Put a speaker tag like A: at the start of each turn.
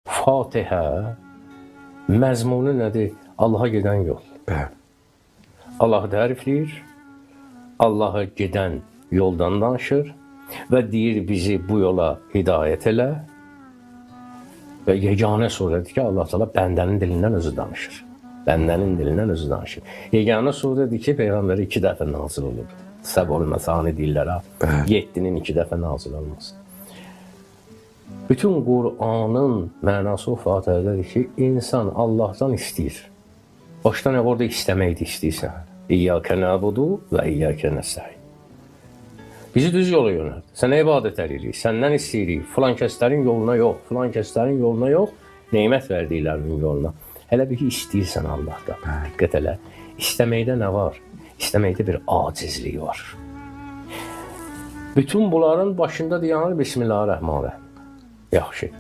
A: Fatihə məzmunu nədir? Allaha gedən yol.
B: Bəli.
A: Allahı tərifləyir, Allaha gedən yoldan danışır və deyir bizi bu yola hidayət elə və yeganə surədir ki, Allah Teala bəndənin dilindən özü danışır. Bəndənin dilindən özü danışır. Yeganə surədir ki, Peyğəmbərə 2 dəfə nazil olur. Səb olmasani dillərə 7-nin 2 dəfə nazil olması. Bütün Qur'anın mənası o Fatihədədir ki, insan Allahdan istəyir. Başda nə orada istəməkdir istəyirsən. İyyəkə nəbudu və iyyəkə nəstəin. Bizi düz yola yönəldir. Sənə ibadət edirik, səndən istəyirik. Filan kəslərin yoluna yox, filan kəslərin yoluna yox, nemət verdiklərinin yoluna. Hələ bir ki, istəyirsən Allahdan. Diqqət elə. İstəməkdə nə var? İstəməkdə bir acizlik var. Bütün bunların başında dayanır Bismillahirrahmanirrahim. Yaxşı.